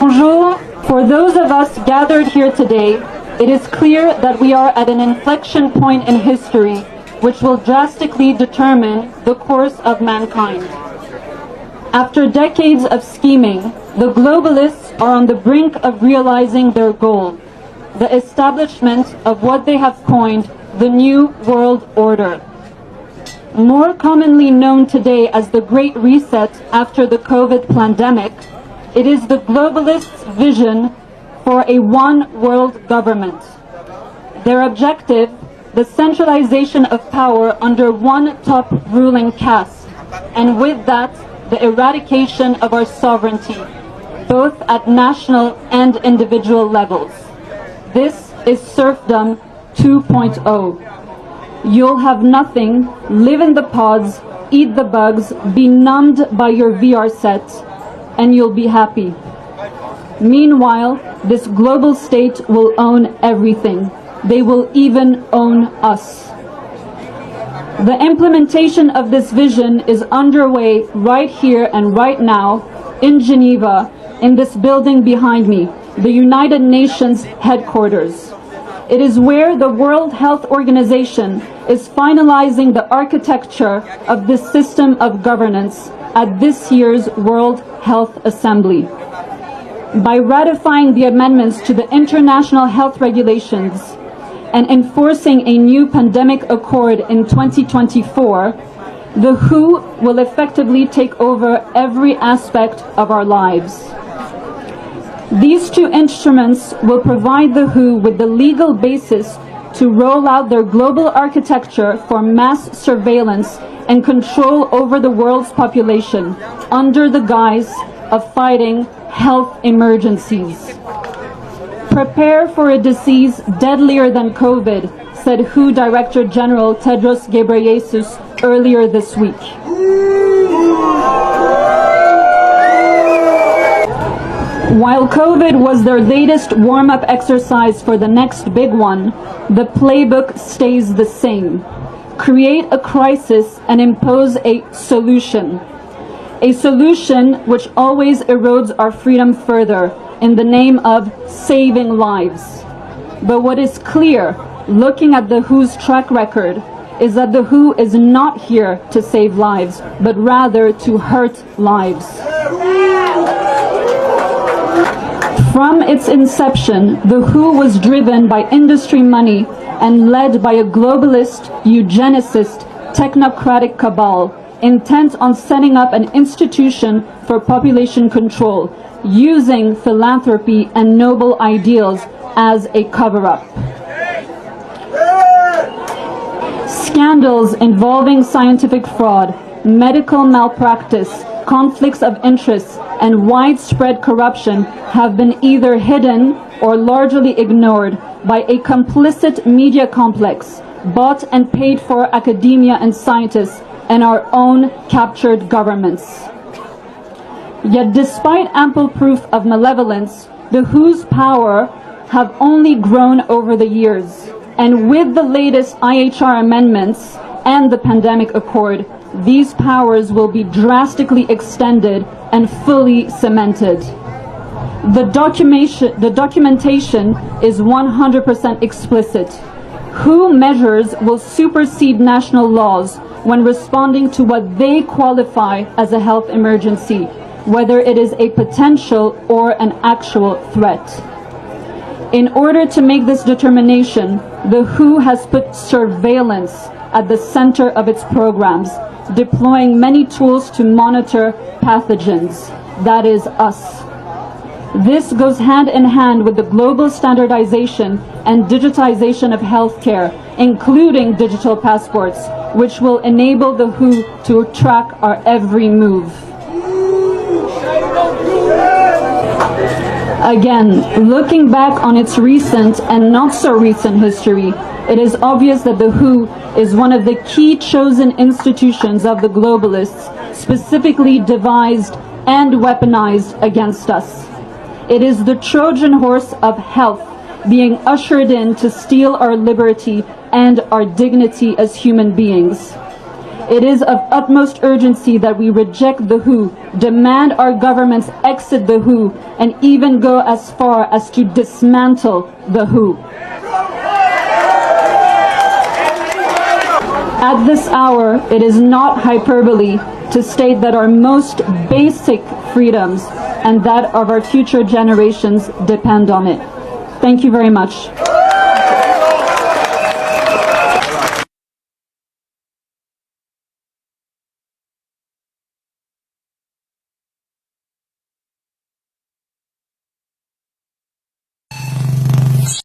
Bonjour. For those of us gathered here today, it is clear that we are at an inflection point in history which will drastically determine the course of mankind. After decades of scheming, the globalists are on the brink of realizing their goal, the establishment of what they have coined the New World Order. More commonly known today as the Great Reset after the COVID pandemic, it is the globalists' vision for a one-world government. Their objective, the centralization of power under one top ruling caste, and with that, the eradication of our sovereignty, both at national and individual levels. This is serfdom 2.0. You'll have nothing, live in the pods, eat the bugs, be numbed by your VR set, and you'll be happy. Meanwhile, this global state will own everything. They will even own us. The implementation of this vision is underway right here and right now in Geneva, in this building behind me, the United Nations headquarters. It is where the World Health Organization is finalizing the architecture of this system of governance at this year's World Health Assembly. By ratifying the amendments to the international health regulations and enforcing a new pandemic accord in 2024, the WHO will effectively take over every aspect of our lives. These two instruments will provide the WHO with the legal basis to roll out their global architecture for mass surveillance and control over the world's population under the guise of fighting health emergencies. Prepare for a disease deadlier than COVID, said WHO Director General Tedros Ghebreyesus earlier this week. While COVID was their latest warm-up exercise for the next big one, the playbook stays the same. Create a crisis and impose a solution. A solution which always erodes our freedom further in the name of saving lives. But what is clear, looking at the WHO's track record, is that the WHO is not here to save lives, but rather to hurt lives. From its inception, the WHO was driven by industry money and led by a globalist, eugenicist, technocratic cabal intent on setting up an institution for population control, using philanthropy and noble ideals as a cover-up. Scandals involving scientific fraud, medical malpractice, conflicts of interest, and widespread corruption have been either hidden or largely ignored by a complicit media complex, bought and paid for academia and scientists, and our own captured governments. Yet despite ample proof of malevolence, the WHO's power have only grown over the years. And with the latest IHR amendments and the pandemic accord, these powers will be drastically extended and fully cemented. The documentation is 100% explicit. WHO measures will supersede national laws when responding to what they qualify as a health emergency, whether it is a potential or an actual threat. In order to make this determination, the WHO has put surveillance at the center of its programs, deploying many tools to monitor pathogens, that is us. This goes hand in hand with the global standardization and digitization of healthcare, including digital passports, which will enable the WHO to track our every move. Again, looking back on its recent and not so recent history, it is obvious that the WHO is one of the key chosen institutions of the globalists, specifically devised and weaponized against us. It is the Trojan horse of health being ushered in to steal our liberty and our dignity as human beings. It is of utmost urgency that we reject the WHO, demand our governments exit the WHO, and even go as far as to dismantle the WHO. At this hour, it is not hyperbole to state that our most basic freedoms and that of our future generations depend on it. Thank you very much.